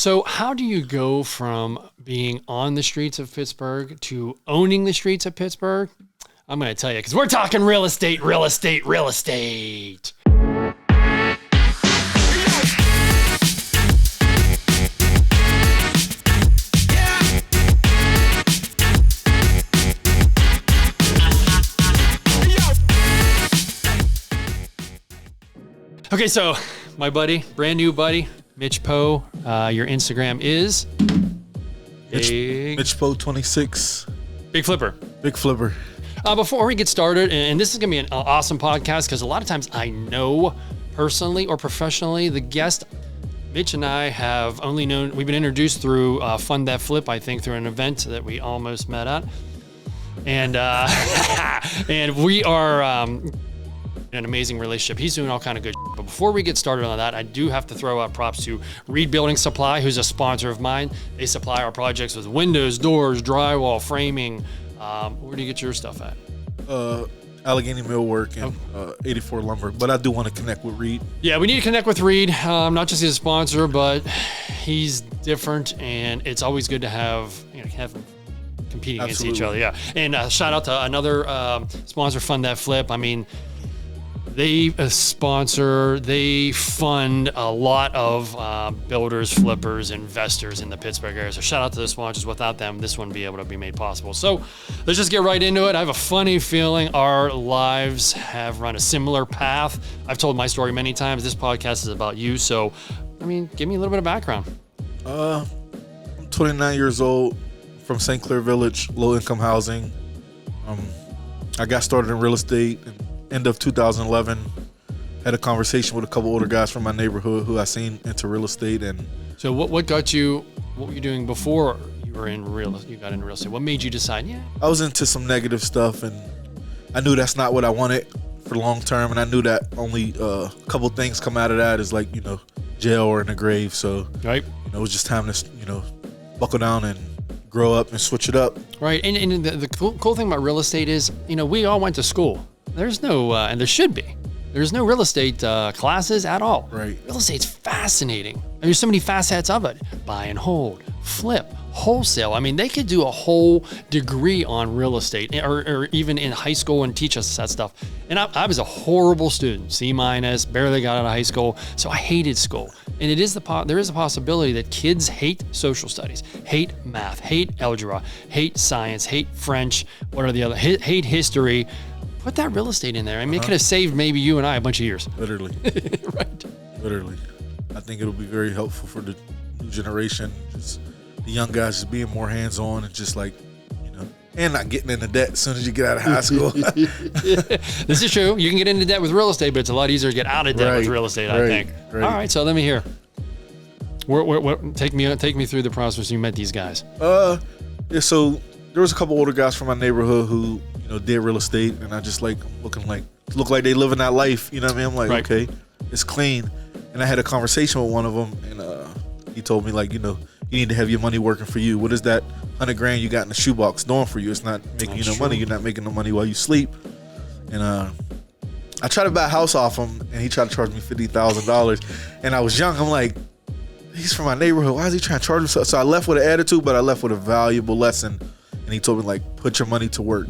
So how do you go from being on the streets of Pittsburgh to owning the streets of Pittsburgh? I'm going to tell you, because we're talking real estate, real estate, real estate. Okay, so my buddy, brand new buddy, Mitch Poe, your Instagram is? Mitch Poe 26. Big Flipper. Big Flipper. Before we get started, and this is going to be an awesome podcast because a lot of times I know personally or professionally the guest, Mitch and I have only known, we've been introduced through Fund That Flip, I think, through an event that we almost met at. And and we are an amazing relationship. He's doing all kind of good shit. But before we get started on that, I do have to throw out props to Reed Building Supply, who's a sponsor of mine. They supply our projects with windows, doors, drywall, framing. Where do you get your stuff at? Allegheny Millwork and 84 Lumber. But I do want to connect with Reed. Yeah, we need to connect with Reed. Not just as a sponsor, but he's different, and it's always good to have them competing against each other. Yeah. And shout out to another sponsor, Fund That Flip. I mean, they sponsor, they fund a lot of builders, flippers, investors in the Pittsburgh area. So shout out to the sponsors. Without them, this wouldn't be able to be made possible. So let's just get right into it. I have a funny feeling our lives have run a similar path. I've told my story many times. This podcast is about you. So, I mean, give me a little bit of background. I'm 29 years old, from St. Clair Village, low-income housing. I got started in real estate end of 2011. Had a conversation with a couple older guys from my neighborhood who I seen into real estate. And so what got you, what were you doing before you got into real estate? What made you decide, I was into some negative stuff, and I knew that's not what I wanted for long term, and I knew that only a couple things come out of that is like, jail or in the grave. So right. It was just time to, buckle down and grow up and switch it up. Right. And the cool thing about real estate is, we all went to school. There's no, and there should be. There's no real estate classes at all. Right. Real estate's fascinating. And there's so many facets of it. Buy and hold, flip, wholesale. I mean, they could do a whole degree on real estate or even in high school and teach us that stuff. And I was a horrible student, C-, barely got out of high school. So I hated school. And there is a possibility that kids hate social studies, hate math, hate algebra, hate science, hate French, what are the other, hate history. Put that real estate in there. I mean, it could have saved maybe you and I a bunch of years. Literally. Right. Literally. I think it'll be very helpful for the new generation. Just the young guys just being more hands-on and just like, and not getting into debt as soon as you get out of high school. This is true. You can get into debt with real estate, but it's a lot easier to get out of debt with real estate, I think. Right. All right, so let me hear. Take me through the process you met these guys. So there was a couple older guys from my neighborhood who, did real estate, and I just look like they living that life. You know what I mean? I'm like, right. Okay, it's clean. And I had a conversation with one of them, and he told me you need to have your money working for you. What is that $100,000 you got in the shoebox doing for you? It's not making you no money. You're not making no money while you sleep. And I tried to buy a house off him, and he tried to charge me $50,000. And I was young. I'm like, he's from my neighborhood. Why is he trying to charge me? So I left with an attitude, but I left with a valuable lesson. And he told me, put your money to work.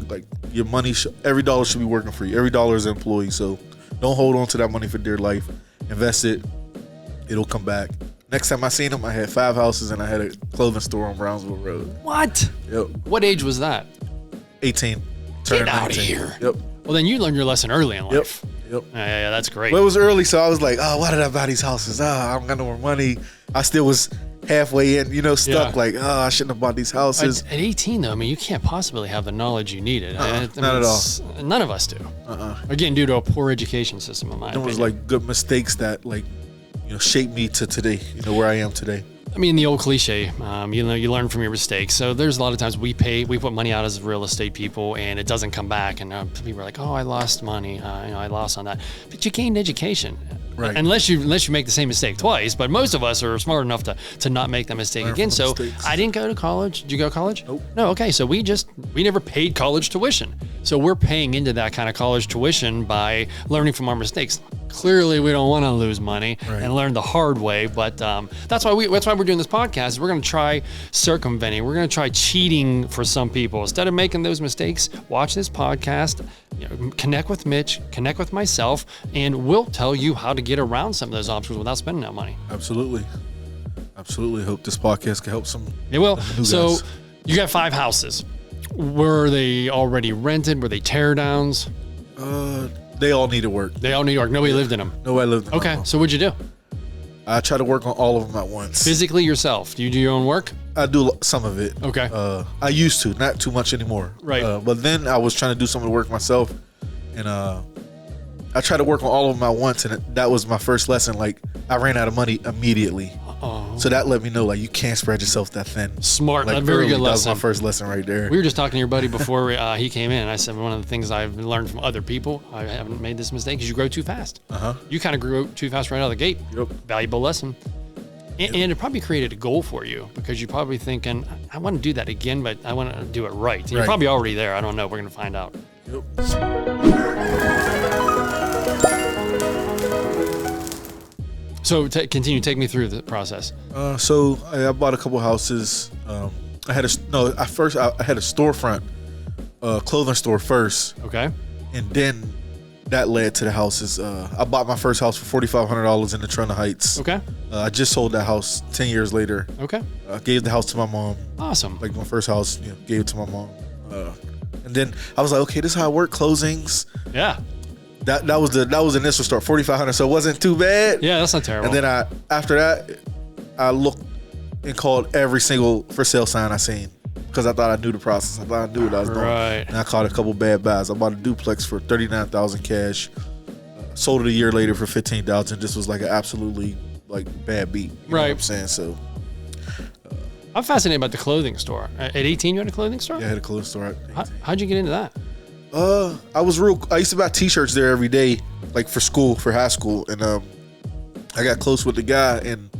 Your money, every dollar should be working for you. Every dollar is an employee. So don't hold on to that money for dear life. Invest it. It'll come back. Next time I seen him, I had 5 houses and I had a clothing store on Brownsville Road. What? Yep. What age was that? 18. Get out of here. Yep. Well, then you learned your lesson early in life. Yep. Yeah, that's great. Well, it was early, so I was like, why did I buy these houses? I don't got no more money. I still was halfway in, stuck I shouldn't have bought these houses. At 18, though, I mean, you can't possibly have the knowledge you needed. Not at all. None of us do. Again, due to a poor education system, in my opinion. There was good mistakes that shaped me to today, where I am today. I mean, the old cliche, you learn from your mistakes. So there's a lot of times we put money out as real estate people and it doesn't come back. And people are like, I lost money. I lost on that. But you gained education. Right. Unless you make the same mistake twice. But most of us are smart enough to not make that mistake again. So mistakes. I didn't go to college. Did you go to college? Nope. No. Okay. So we never paid college tuition. So we're paying into that kind of college tuition by learning from our mistakes. clearly we don't want to lose money and learn the hard way. But that's why we're doing this podcast. We're going to try circumventing. We're going to try cheating for some people. Instead of making those mistakes, watch this podcast, connect with Mitch, connect with myself, and we'll tell you how to get around some of those obstacles without spending that money. Absolutely. Hope this podcast can help some. It will. So guys. You got 5 houses. Were they already rented? Were they tear downs? They all needed work. Nobody lived in them. Nobody lived in them. Okay. So what'd you do? I try to work on all of them at once. Physically yourself? Do you do your own work? I do some of it. Okay. I used to, not too much anymore. Right. But then I was trying to do some of the work myself, and I tried to work on all of them at once, and that was my first lesson. Like, I ran out of money immediately. So that let me know, like, you can't spread yourself that thin. Smart. Like, A very good lesson. That was my first lesson right there. We were just talking to your buddy before he came in. I said one of the things I've learned from other people, I haven't made this mistake, is you grow too fast. You kind of grew too fast right out of the gate. Yep. Valuable lesson. And it probably created a goal for you because you're probably thinking, I want to do that again, but I want to do it right. And you're probably already there. I don't know. We're going to find out. Yep. So continue. Take me through the process. So I bought a couple houses. I had a storefront, clothing store first. Okay. And then that led to the houses. I bought my first house for $4,500 in the Trona Heights. Okay. I just sold that house 10 years later. Okay. I gave the house to my mom. Awesome. Like my first house, gave it to my mom. And then I was like, okay, this is how I work closings. Yeah. That was the initial start, $4,500. So it wasn't too bad. Yeah, that's not terrible. And then after that, I looked and called every single for sale sign I seen because I thought I knew the process. I thought I knew what I was doing. Right. And I caught a couple bad buys. I bought a duplex for $39,000 cash. Sold it a year later for $15,000. This was like an absolutely bad beat. You know what I'm saying? So I'm fascinated about the clothing store. At 18, you had a clothing store? Yeah, I had a clothing store at 18. How'd you get into that? I used to buy t-shirts there every day, like for school, for high school. And I got close with the guy, and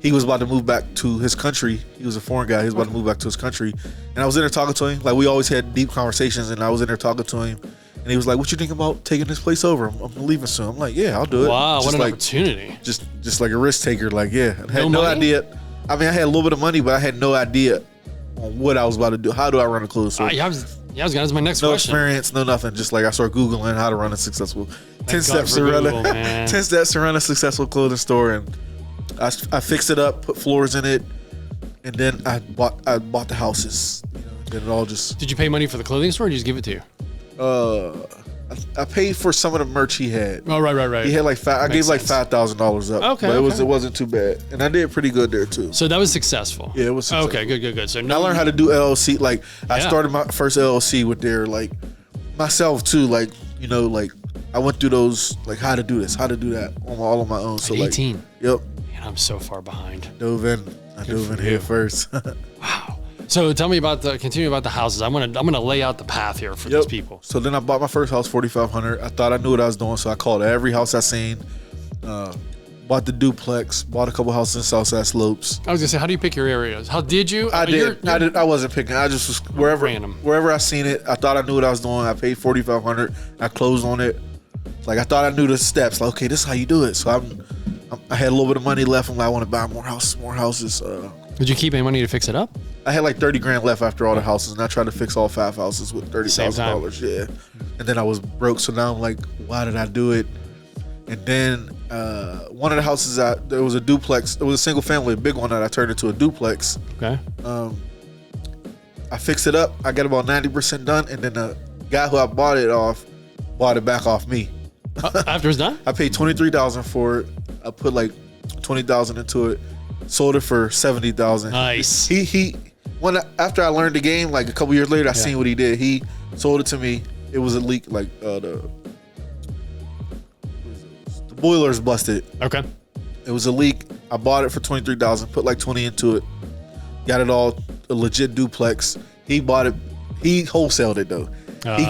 he was about to move back to his country. He was a foreign guy. He was about to move back to his country. And I was in there talking to him. Like, we always had deep conversations, and I was in there talking to him. And he was like, what you think about taking this place over? I'm leaving soon. I'm like, yeah, I'll do it. Wow, what an opportunity. Just like a risk taker. Like, yeah. I had no idea. I mean, I had a little bit of money, but I had no idea on what I was about to do. How do I run a clothing store? That was my next question. No experience, no nothing. Just like I started Googling how to run a successful 10 steps to run a successful clothing store, and I fixed it up, put floors in it, and then I bought the houses. Then it all just. Did you pay money for the clothing store, or did you just give it to you? I paid for some of the merch he had. Oh, right. He had I gave like $5,000 up. Okay. But it wasn't too bad, and I did pretty good there too. So that was successful. Yeah, it was successful. Okay, good. So I learned how to do LLC. Like I started my first LLC with their myself too. I went through those how to do this, how to do that all on my own. So 18. Yep. Man, I'm so far behind. I dove in here first. Wow. So continue about the houses. I'm gonna lay out the path here for these people. So then I bought my first house, $4,500. I thought I knew what I was doing, so I called every house I seen. Bought the duplex. Bought a couple houses in Southside Slopes. I was gonna say, how do you pick your areas? How did you? I did. I wasn't picking. I just was wherever I seen it. I thought I knew what I was doing. I paid $4,500. I closed on it. I thought I knew the steps. Okay, this is how you do it. So I had a little bit of money left. I'm like, I want to buy more houses. Did you keep any money to fix it up? I had $30,000 left after all the houses, and I tried to fix all 5 houses with $30,000. Yeah, and then I was broke. So now I'm like, why did I do it? And then one of the houses, there was a duplex. It was a single family, a big one that I turned into a duplex. Okay. I fixed it up. I got about 90% done, and then the guy who I bought it back off me. After it's done? I paid $23,000 for it. I put $20,000 into it. Sold it for $70,000. Nice. After I learned the game, a couple years later, I seen what he did. He sold it to me. It was a leak, the boiler's busted. Okay. It was a leak. I bought it for $23,000. Put $20,000 into it. Got it all a legit duplex. He bought it. He wholesaled it though. He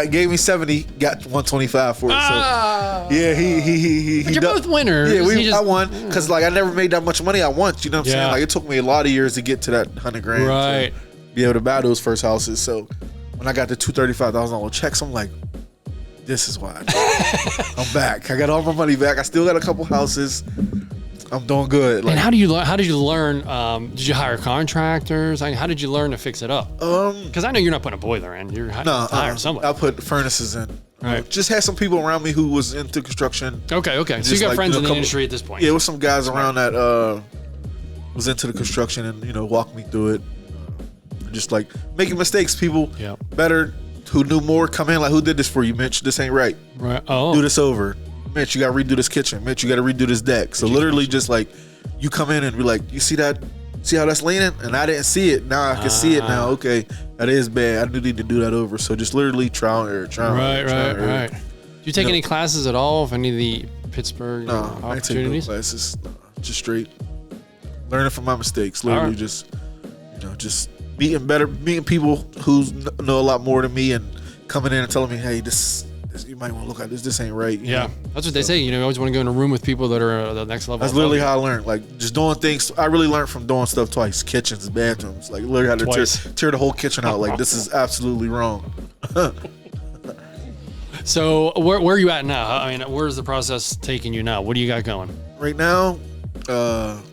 gave me 70, got 125 for it. So yeah, he. But you're both winners. Yeah, I won because I never made that much money at once. You know what I'm saying? It took me a lot of years to get to that $100,000. Right. To be able to buy those first houses. So when I got the $235,000 checks, I'm like, this is why I'm back. I got all my money back. I still got a couple houses. I'm doing good. Like, and how did you learn? Did you hire contractors? I mean, how did you learn to fix it up? Because I know you're not putting a boiler in. You're hiring somebody. I put furnaces in. Right. Just had some people around me who was into construction. Okay. So you got friends in the industry at this point. Yeah, with some guys around that was into the construction and walked me through it. Just like making mistakes, people better who knew more come in like, who did this for you, Mitch? This ain't right. Right. Oh. Do this over. Mitch, you got to redo this kitchen. Mitch, you got to redo this deck. So literally just like you come in and be like, you see that? See how that's leaning? And I didn't see it. Now I can see it now. Okay, that is bad. I do need to do that over. So just literally trial and error. Right. Do you take any classes at all of any of the Pittsburgh opportunities? I ain't taking no classes. No, just straight learning from my mistakes. Literally just meeting people who know a lot more than me and coming in and telling me, hey, this you might want to look at this. This ain't right. You know? That's what they say. You always want to go in a room with people that are the next level. That's literally how I learned. Like just doing things. I really learned from doing stuff twice. Kitchens, bathrooms. Like literally had to tear the whole kitchen out. Like this is absolutely wrong. So where are you at now? I mean, where's the process taking you now? What do you got going? Right now, I'm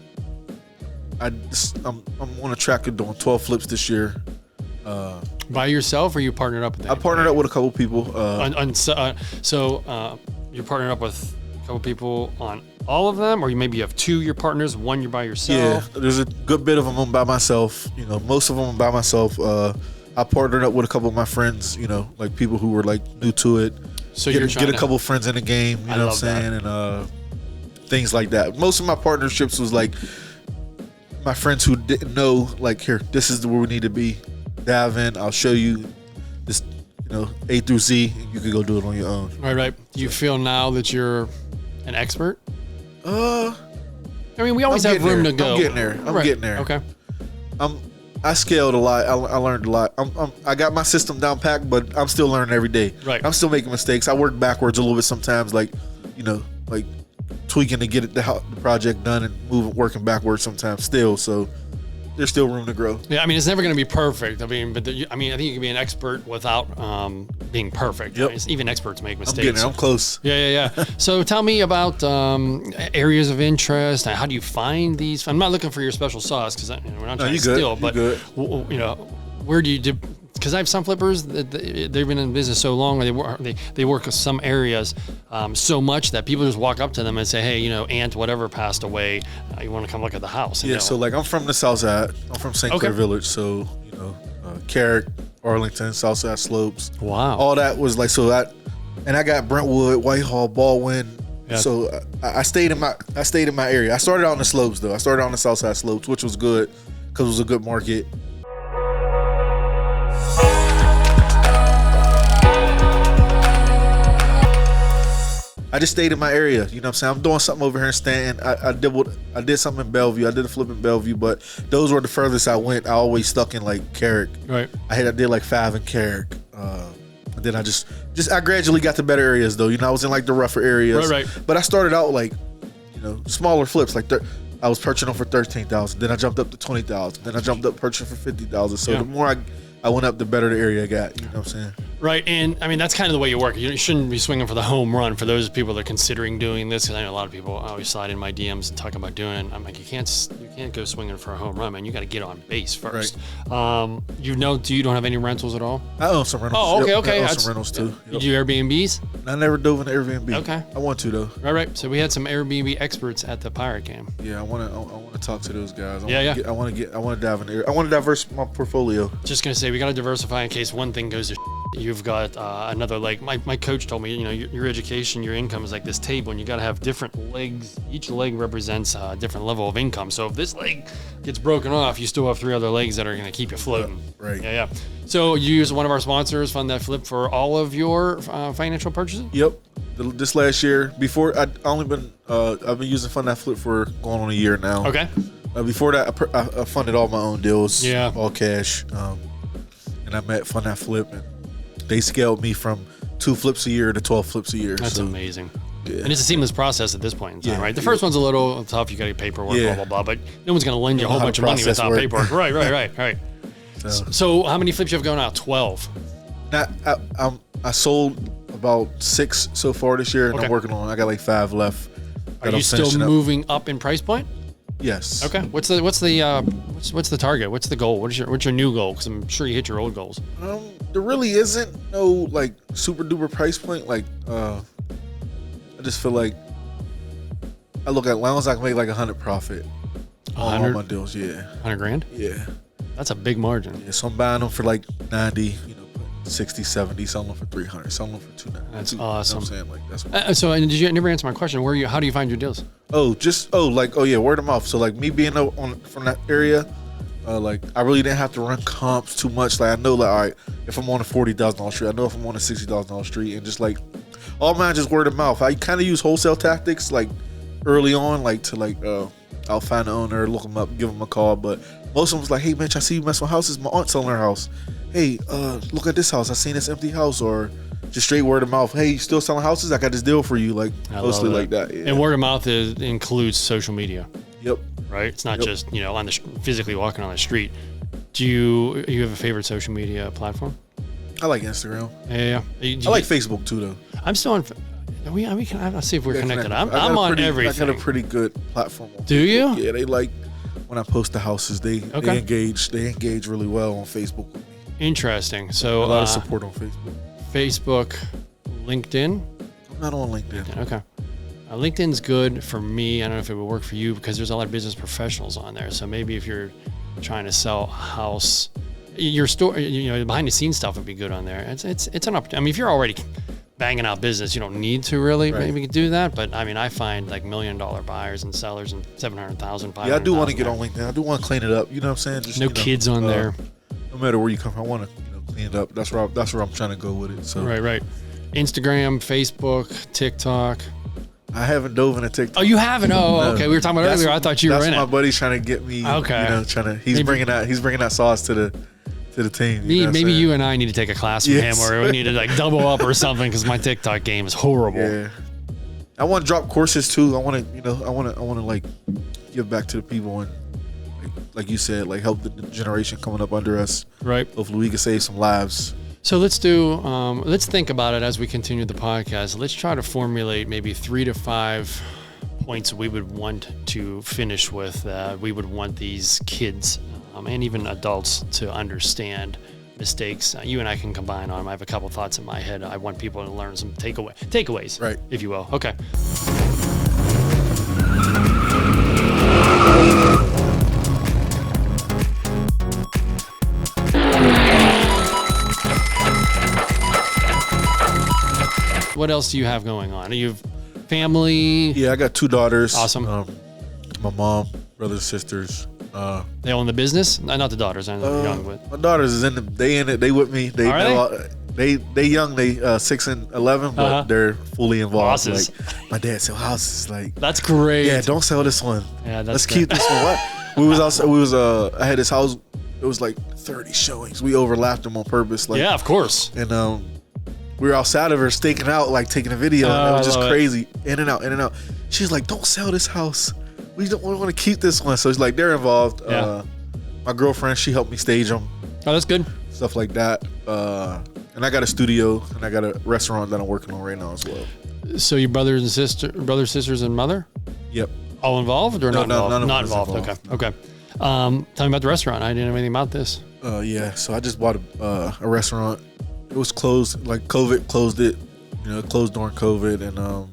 on a track of doing 12 flips this year. By yourself, or you partnered up with I partnered up with a couple people. So you're partnered up with a couple people on all of them, or maybe you have two you're partners, one you're by yourself? Yeah, there's a good bit of them I'm by myself. Most of them I'm by myself. I partnered up with a couple of my friends, like people who were like new to it. So get a couple friends in the game, you know what I'm saying? And things like that. Most of my partnerships was like my friends who didn't know, like, here, this is where we need to be. Dive in, I'll show you this, A through Z, and you can go do it on your own. Right. Do you feel now that you're an expert? I mean, we always have room to go. I'm getting there. Okay. I scaled a lot. I learned a lot. I got my system down packed, but I'm still learning every day. Right. I'm still making mistakes. I work backwards a little bit sometimes, like tweaking to get the project done and working backwards sometimes still. So there's still room to grow. Yeah, I mean, it's never going to be perfect. I mean, but I think you can be an expert without being perfect. Yep. I mean, even experts make mistakes. I'm getting there. I'm close. Yeah. So tell me about areas of interest. How do you find these? I'm not looking for your special sauce because we're not trying to steal. But where do you do? Because I have some flippers that they've been in business so long, or they work with some areas so much that people just walk up to them and say, hey, Aunt whatever passed away, you want to come look at the house? Yeah, so like I'm from the South Side. I'm from St. Clair Village, so Carrick, Arlington, South Side Slopes. Wow. All that was like and I got Brentwood, Whitehall, Baldwin. Yeah. So I stayed in my area. I started out on the slopes though. I started on the South Side Slopes, which was good because it was a good market. I just stayed in my area, you know what I'm saying? I'm doing something over here in Stanton. I did something in Bellevue. I did a flip in Bellevue, but those were the furthest I went. I always stuck in like Carrick. Right. I did like 5 in Carrick. And then I gradually got to better areas though. I was in like the rougher areas. Right. But I started out like, smaller flips. Like I was purchasing them for $13,000. Then I jumped up to $20,000. Then I jumped up purchasing for $50,000. So the more I went up, the better the area I got. You know what I'm saying? Right, and I mean that's kind of the way you work. You shouldn't be swinging for the home run. For those people that are considering doing this, because I know a lot of people always slide in my DMs and talk about doing it. I'm like, you can't go swinging for a home run, man. You got to get on base first. Right. You don't have any rentals at all? I own some rentals. Oh, okay. I own some rentals too. You do Airbnbs? I never dove into Airbnb. Okay. I want to though. Right. So we had some Airbnb experts at the Pirate Camp. Yeah, I want to talk to those guys. I want to dive in there. I want to diversify my portfolio. Just gonna say we got to diversify in case one thing goes to you've got another leg. My coach told me, your education, your income is like this table, and you got to have different legs. Each leg represents a different level of income. So if this leg gets broken off, you still have 3 other legs that are going to keep you floating. Yeah, right. Yeah. So you use one of our sponsors, Fund That Flip, for all of your financial purchases? Yep. This last year, before I've been using Fund That Flip for going on a year now. Okay. Before that, I funded all my own deals. Yeah. All cash. And I met Fund That Flip, and they scaled me from 2 flips a year to 12 flips a year. That's amazing. Yeah. And it's a seamless process at this point in time, right? The first one's a little tough. You got to get paperwork, blah, blah, blah. But no one's going to lend you a whole bunch of money without paperwork. Right. So how many flips you have going out? 12. I sold about 6 so far this year, and I'm working on. I got like 5 left. Are you still moving up in price point? Yes. Okay. What's the target? What's the goal? What's your new goal? Because I'm sure you hit your old goals. There really isn't no like super duper price point. Like I just feel like I look at as long as I can make like 100 profit on all my deals. Yeah. 100 grand? Yeah. That's a big margin. Yeah. So I'm buying them for like 90. 60, 70, selling them for 300, selling them for 290. That's awesome. You know what I'm saying? Like that's what so, and did you never answer my question? How do you find your deals? Word of mouth. So like me being from that area, like I really didn't have to run comps too much. Like I know like, all right, if I'm on a $40,000 street, I know if I'm on a $60,000 street, and just like all mine just word of mouth. I kind of use wholesale tactics like early on, like to like I'll find the owner, look them up, give them a call. But most of them was like, hey Mitch, I see you mess with houses. My aunt's selling her house. Hey, look at this house. I seen this empty house. Or just straight word of mouth. Hey, you still selling houses? I got this deal for you. Like mostly like that. Yeah. And word of mouth includes social media. Yep. Right. It's not just on the physically walking on the street. Do you have a favorite social media platform? I like Instagram. Yeah. I like Facebook too, though. I'm still on. Let's see if we're connected. I'm on everything. I got a pretty good platform. Do you? Yeah, they like when I post the houses. They engage. They engage really well on Facebook with me. Interesting. So a lot of support on Facebook. Facebook, LinkedIn. I'm not on LinkedIn. Okay. LinkedIn's good for me. I don't know if it would work for you because there's a lot of business professionals on there. So maybe if you're trying to sell a house, your store, behind the scenes stuff would be good on there. It's an opportunity. I mean, if you're already banging out business, you don't need to really maybe do that. But I mean, I find like $1 million buyers and sellers and 700,000. Yeah, I do want to get on LinkedIn. I do want to clean it up. You know what I'm saying? Just, no kids on there. No matter where you come from, I want to clean it up. That's where I'm trying to go with it. So right. Instagram, Facebook, TikTok. I haven't dove into TikTok. Oh, you haven't? Oh, no. Okay. We were talking about earlier. I thought you were in it. That's my buddy's trying to get me. Okay. He's bringing that sauce to the team. Maybe you and I need to take a class from him, or we need to like double up or something because my TikTok game is horrible. Yeah. I want to drop courses too. I want to like give back to the people and like you said, like help the generation coming up under us. Right. Hopefully we can save some lives. So let's think about it as we continue the podcast. Let's try to formulate maybe 3 to 5 points we would want to finish with. We would want these kids and even adults to understand mistakes. You and I can combine on them. I have a couple thoughts in my head. I want people to learn some takeaways, right, if you will. Okay. What else do you have going on? Are you family? Yeah, I got 2 daughters. Awesome. My mom, brothers, sisters. They own the business? Not the daughters. I know young, but my daughters is in it. They with me. They young. They 6 and 11, but they're fully involved. Bosses. Like my dad sell houses. Like that's great. Yeah, don't sell this one. Yeah, let's keep this one. What? I had this house. It was like 30 showings. We overlapped them on purpose. Like yeah, of course. And we were outside of her staking out, like taking a video. And it was just crazy. In and out. She's like, don't sell this house. We want to keep this one. So it's like they're involved. Yeah. My girlfriend, she helped me stage them. Oh, that's good. Stuff like that. And I got a studio and I got a restaurant that I'm working on right now as well. So your brothers, sisters, and mother? Yep. All involved or not involved? Not involved. Okay. Tell me about the restaurant. I didn't know anything about this. Yeah. So I just bought a restaurant. It was closed. Like COVID closed it. It closed during COVID, and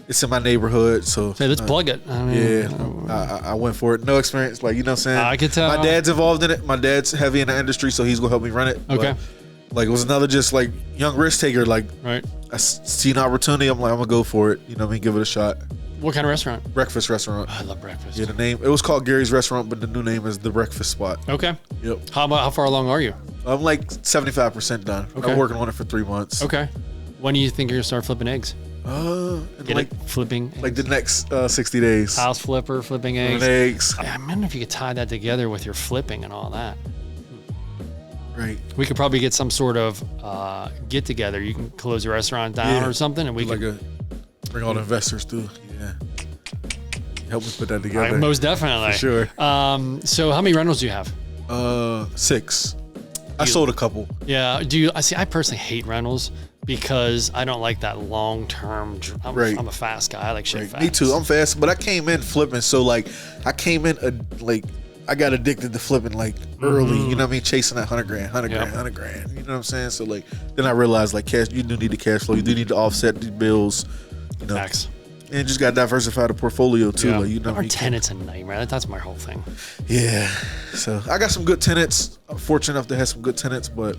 it's in my neighborhood. So hey, let's plug it. I mean, I went for it. No experience. Like, you know what I'm saying? I could tell. My dad's involved in it. My dad's heavy in the industry, so he's gonna help me run it. Okay. But, like, it was another just like young risk taker. Like, right. I see an opportunity. I'm like, I'm gonna go for it. You know what I mean? Give it a shot. What kind of restaurant? Breakfast restaurant. Oh, I love breakfast. Yeah, the name, it was called Gary's Restaurant, but the new name is The Breakfast Spot. Okay. Yep. How far along are you? I'm like 75% done. Okay. I'm working on it for 3 months. Okay. When do you think you're gonna start flipping eggs? Flipping eggs. Like the next 60 days. House flipper, flipping eggs. Eggs. I wonder if you could tie that together with your flipping and all that. Right. We could probably get some sort of get together. You can close your restaurant down or something, and we can bring all the investors too. Yeah. Help me put that together. Most definitely. For sure. So how many rentals do you have? 6. I sold a couple. Yeah. I personally hate rentals Because I don't like that long term. I'm a fast guy. I like shit fast. Me too. I'm fast, but I came in flipping. So like, I came in I got addicted to flipping like early. You know what I mean? Chasing that 100 grand. You know what I'm saying? So like, then I realized like you do need the cash flow. You do need to offset the bills. You know. Max. And just got to diversify the portfolio too. Like, you know, our tenants a nightmare. That's my whole thing. Yeah. So I got some good tenants. I'm fortunate enough to have some good tenants, but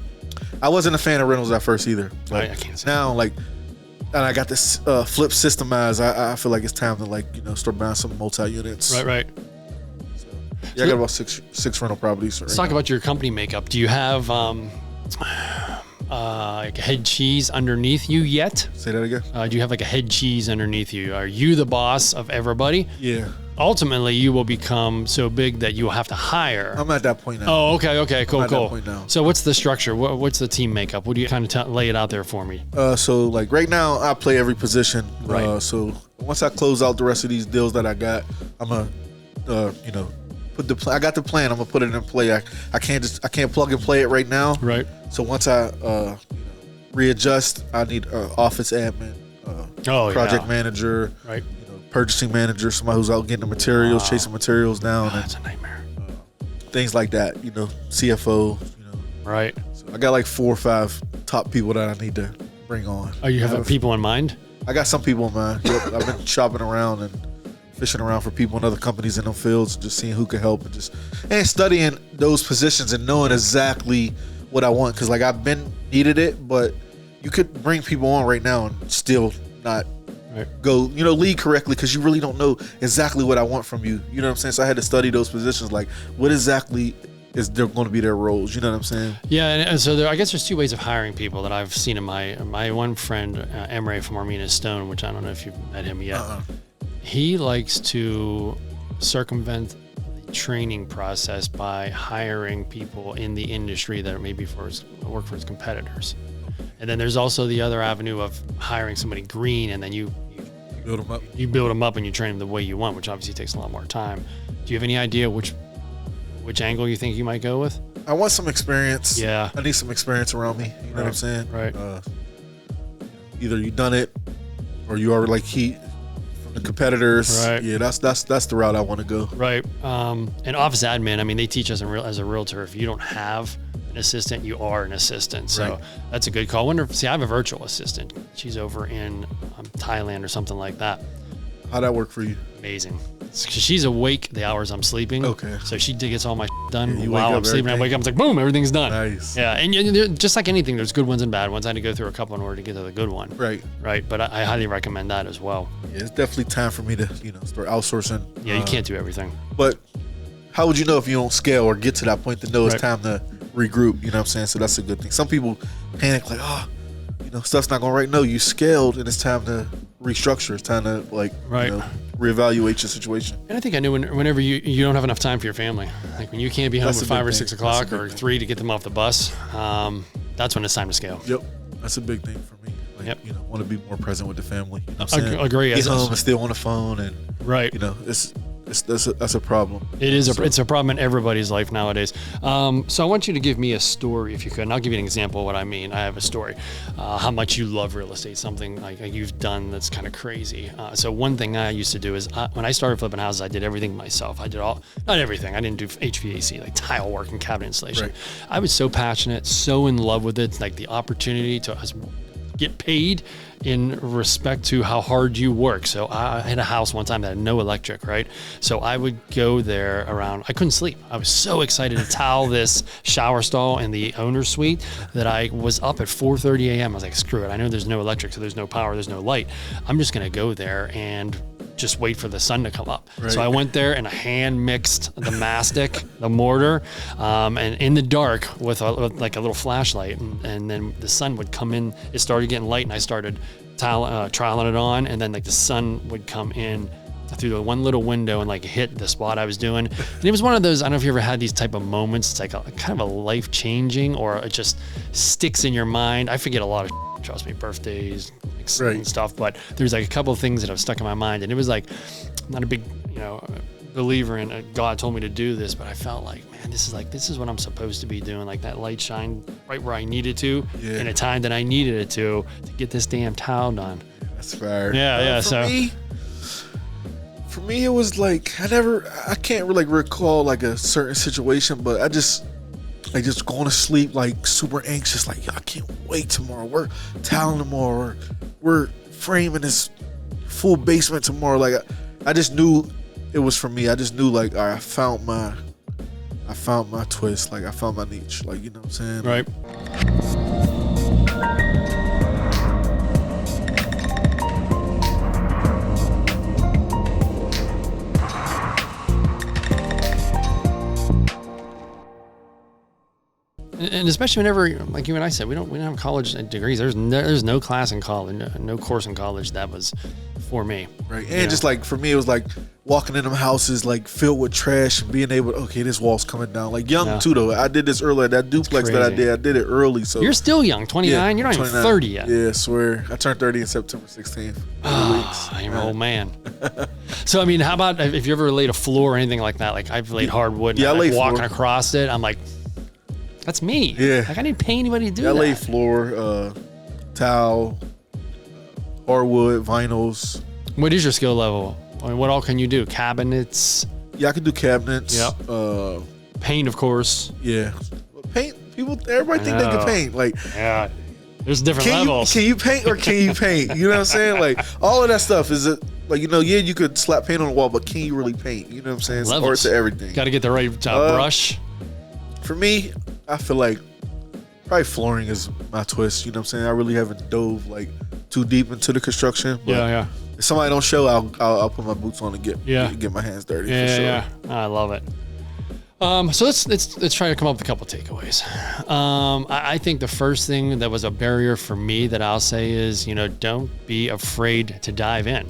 I wasn't a fan of rentals at first either. I can't say now, like, and I got this flip systemized. I feel like it's time to like, you know, start buying some multi-units. Right. So, I got about six rental properties. Let's talk about your company makeup. Do you have like a head cheese underneath you yet? Say that again. Do you have like a head cheese underneath you? Are you the boss of everybody? Yeah. Ultimately, you will become so big that you will have to hire. I'm at that point now. Oh, okay, cool. At that point now. So what's the structure? What's the team makeup? What do you kind of lay it out there for me? So like right now, I play every position. Right. So once I close out the rest of these deals that I got, I'm gonna, you know, put the plan. I got the plan. I'm gonna put it in play. I can't plug and play it right now. Right. So once I readjust, I need office admin, project manager. Right. Purchasing manager, somebody who's out getting the materials, chasing materials down. That's a nightmare. Things like that, you know, CFO, you know. Right. So I got like 4 or 5 top people that I need to bring on. Oh, you have people in mind? I got some people in mind. Yep. I've been shopping around and fishing around for people in other companies in them fields, just seeing who can help and studying those positions and knowing exactly what I want. Cause like I've been needed it, but you could bring people on right now and still not go, you know, lead correctly because you really don't know exactly what I want from you. You know what I'm saying? So I had to study those positions, like what exactly is there going to be their roles. You know what I'm saying? Yeah, and so I guess there's 2 ways of hiring people that I've seen in my one friend, Emre from Armina Stone, which I don't know if you've met him yet. He likes to circumvent the training process by hiring people in the industry that are maybe work for his competitors. And then there's also the other avenue of hiring somebody green, and then you build them up. You build them up and you train them the way you want, which obviously takes a lot more time. Do you have any idea which angle you think you might go with? I want some experience. Yeah. I need some experience around me. You know what I'm saying? Right. Either you done it or you are like heat from the competitors. Right. Yeah, that's the route I want to go. Right. And office admin, I mean, they teach us as a realtor, if you don't have an assistant, you are an assistant. So that's a good call. I have a virtual assistant. She's over in Thailand or something like that. How'd that work for you? Amazing. Because she's awake the hours I'm sleeping. Okay. So she gets all my done you while wake I'm up, sleeping. I wake up, it's like, boom, everything's done. Nice. Yeah. And just like anything, there's good ones and bad ones. I had to go through a couple in order to get to the good one. Right. Right. But I highly recommend that as well. Yeah, it's definitely time for me to, start outsourcing. Yeah, you can't do everything. But how would you know if you don't scale or get to that point to know it's time to regroup? You know what I'm saying? So that's a good thing. Some people panic like, stuff's not going right. No, you scaled and it's time to restructure. It's time to reevaluate your situation. And I think I knew whenever you don't have enough time for your family, like when you can't be home at 5 or 6 o'clock or 3 to get them off the bus, that's when it's time to scale. Yep. That's a big thing for me. Like, want to be more present with the family. You know what I'm saying? Agree. Get home and still on the phone and that's a problem. It's a problem in everybody's life nowadays. So I want you to give me a story, if you could, and I'll give you an example of what I mean. I have a story. How much you love real estate, something like you've done that's kind of crazy. So one thing I used to do is when I started flipping houses, I did everything myself. I did not everything. I didn't do HVAC, like tile work and cabinet installation. Right. I was so passionate, so in love with it, like the opportunity to get paid in respect to how hard you work. So I had a house one time that had no electric, right? So I would go there I couldn't sleep. I was so excited to towel this shower stall in the owner's suite that I was up at 4:30 a.m. I was like, screw it. I know there's no electric, so there's no power, there's no light. I'm just going to go there and just wait for the sun to come up. Right. So I went there and I hand mixed the mastic, the mortar, and in the dark with like a little flashlight, and then the sun would come in. It started getting light, and I started trialing it on, and then like the sun would come in through the one little window and like hit the spot I was doing. And it was one of those, I don't know if you ever had these type of moments. It's like kind of a life changing, or it just sticks in your mind. I forget a lot of trust me, birthdays and stuff, but there's like a couple of things that have stuck in my mind, and it was like not a big believer in God told me to do this, but I felt like, man, this is what I'm supposed to be doing. Like that light shined right where I needed to in a time that I needed it to get this damn tile done. That's fair. Yeah. For me, it was like I can't really recall like a certain situation, but I just going to sleep like super anxious, like I can't wait tomorrow. We're tiling tomorrow. We're framing this full basement tomorrow. Like I just knew it was for me. I just knew like, all right, I found my twist. Like I found my niche. Like, you know what I'm saying? Right. And especially whenever, like you and I said, we don't have college degrees. There's no class in college, no course in college that was for me. Right. And just like for me, it was like walking in them houses like filled with trash and being able to, okay, this wall's coming down. Like young too though. I did this earlier. That duplex that I did it early. So you're still young, 29. You're not 29. Even 30 yet. Yeah, I swear. I turned 30 in September 16th. You're an old man. So I mean, how about if you ever laid a floor or anything like that? Like I've laid hardwood. And I laid walking floor. Across it. I'm like, that's me. Yeah. Like I didn't pay anybody to do that. I laid floor, tile, hardwood, vinyls. What is your skill level? I mean, what all can you do? Cabinets? Yeah, I can do cabinets. Yep. Paint, of course. Yeah. Paint. Everybody think they can paint. Like, yeah. There's different levels. Can you paint or can you paint? You know what I'm saying? Like, all of that stuff is it. Like, you know, yeah, you could slap paint on the wall, but can you really paint? You know what I'm saying? It's art to everything. Got to get the right brush. For me, I feel like probably flooring is my twist. You know what I'm saying? I really haven't dove like too deep into the construction. But yeah. If somebody don't show, I'll put my boots on and get my hands dirty. Yeah, for sure. Yeah. I love it. So let's try to come up with a couple takeaways. I think the first thing that was a barrier for me that I'll say is, you know, don't be afraid to dive in.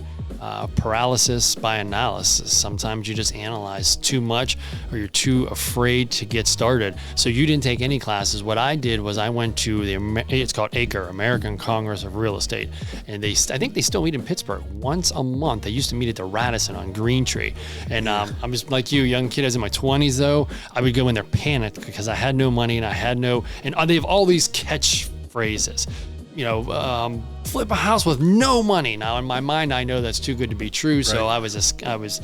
Paralysis by analysis. Sometimes you just analyze too much or you're too afraid to get started. So you didn't take any classes. What I did was I went to it's called ACRE, American Congress of Real Estate. And I think they still meet in Pittsburgh once a month. They used to meet at the Radisson on Green Tree. And I'm just like you, young kid. I was in my 20s though. I would go in there panicked because I had no money and they have all these catchphrases. You know, flip a house with no money. Now, in my mind, I know that's too good to be true, so I was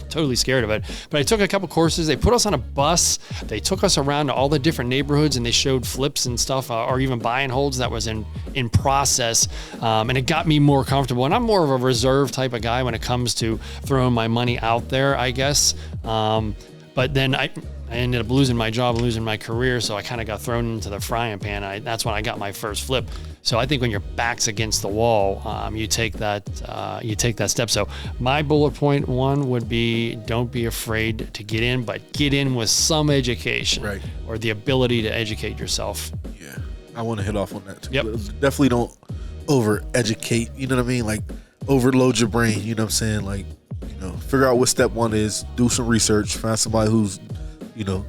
totally scared of it. But I took a couple courses. They put us on a bus. They took us around to all the different neighborhoods, and they showed flips and stuff, or even buy and holds that was in process. And it got me more comfortable. And I'm more of a reserve type of guy when it comes to throwing my money out there, I guess. But then I ended up losing my job, losing my career, so I kind of got thrown into the frying pan. That's when I got my first flip. So I think when your back's against the wall, you take that step. So my bullet point 1 would be don't be afraid to get in, but get in with some education or the ability to educate yourself. Yeah, I want to hit off on that too. Yep. Definitely don't over-educate. You know what I mean? Like overload your brain. You know what I'm saying? Like, you know, figure out what step 1 is. Do some research. Find somebody who's, you know,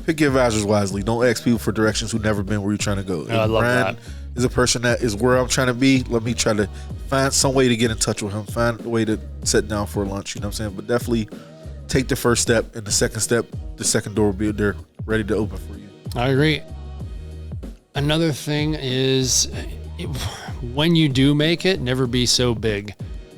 pick your advisors wisely. Don't ask people for directions who've never been where you're trying to go. I love Brian that. Is a person that is where I'm trying to be. Let me try to find some way to get in touch with him. Find a way to sit down for lunch. You know what I'm saying? But definitely take the first step, and the second step, the second door will be there ready to open for you. I agree. Another thing is when you do make it, never be so big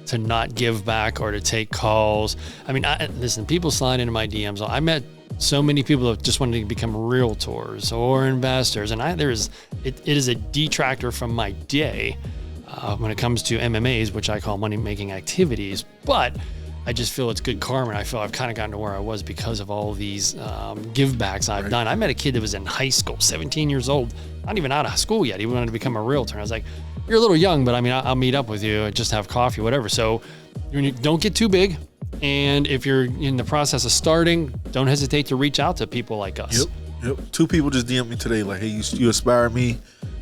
to not give back or to take calls. I mean, listen, people slide into my DMs. I met so many people that just wanted to become realtors or investors, and it is a detractor from my day when it comes to MMAs, which I call money-making activities. But I just feel it's good karma, and I feel I've kind of gotten to where I was because of all these give-backs I've done. I met a kid that was in high school, 17 years old, not even out of school yet. He wanted to become a realtor. And I was like, you're a little young, but I mean, I'll meet up with you, just have coffee, whatever. So don't get too big. And if you're in the process of starting, don't hesitate to reach out to people like us. Yep. 2 people just DM'd me today, like, hey, you inspire me.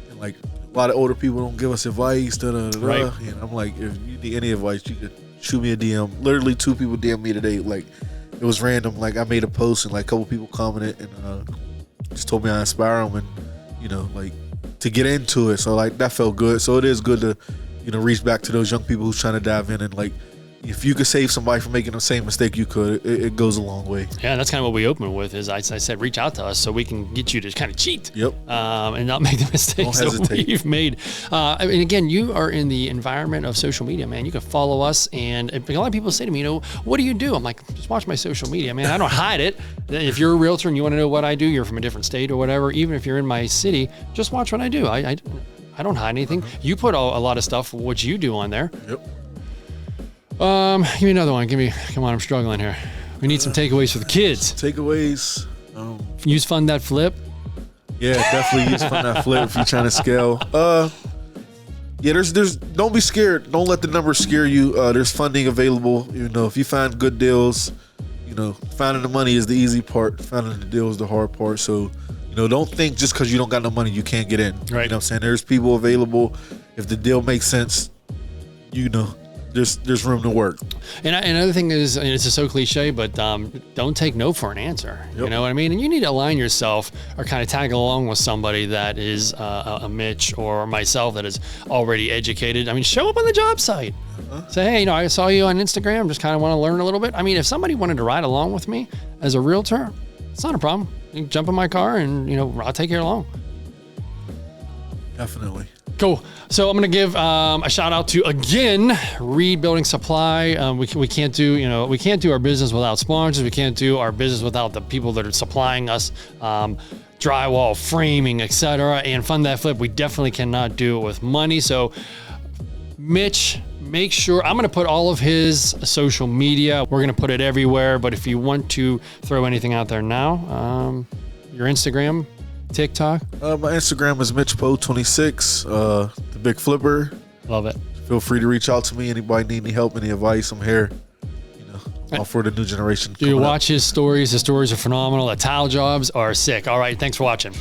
And like a lot of older people don't give us advice. Right. And I'm like, if you need any advice, you could shoot me a DM. Literally 2 people DM'd me today. Like, it was random. Like, I made a post and like a couple people commented and just told me I inspire them and, you know, like to get into it. So like that felt good. So it is good to, you know, reach back to those young people who's trying to dive in and like, if you could save somebody from making the same mistake you could, it goes a long way. Yeah, that's kind of what we open with. Is I said, reach out to us so we can get you to kind of cheat. Yep. And not make the mistakes that we've made. And again, you are in the environment of social media, man. You can follow us, and a lot of people say to me, what do you do? I'm like, just watch my social media, man. I don't hide it. If you're a realtor and you want to know what I do, you're from a different state or whatever. Even if you're in my city, just watch what I do. I don't hide anything. You put a lot of stuff, what you do on there. Yep. Give me another one. Come on, I'm struggling here. We need some takeaways for the kids. Takeaways. Use Fund That Flip. Yeah, definitely use Fund That Flip if you're trying to scale. Yeah, there's don't be scared. Don't let the numbers scare you. There's funding available. If you find good deals, finding the money is the easy part. Finding the deal is the hard part. So, don't think just because you don't got no money you can't get in. Right. You know what I'm saying? There's people available. If the deal makes sense, there's room to work. And another thing is, and it's so cliche, but don't take no for an answer. Yep. You know what I mean? And you need to align yourself or kind of tag along with somebody that is a Mitch or myself that is already educated. I mean, show up on the job site. Say, hey, I saw you on Instagram. Just kind of want to learn a little bit. I mean, if somebody wanted to ride along with me as a realtor, it's not a problem. You can jump in my car and, I'll take you along. Definitely. Cool. So I'm going to give a shout out to, again, Reed Building Supply. We can't do, we can't do our business without sponsors. We can't do our business without the people that are supplying us drywall, framing, etc. And Fund That Flip, we definitely cannot do it with money. So Mitch, make sure, I'm going to put all of his social media. We're going to put it everywhere. But if you want to throw anything out there now, your Instagram, TikTok. My Instagram is MitchPoe26, the Big Flipper. Love it. Feel free to reach out to me. Anybody need any help, any advice? I'm here. All for the new generation. Do you watch his stories? His stories are phenomenal. The tile jobs are sick. All right. Thanks for watching.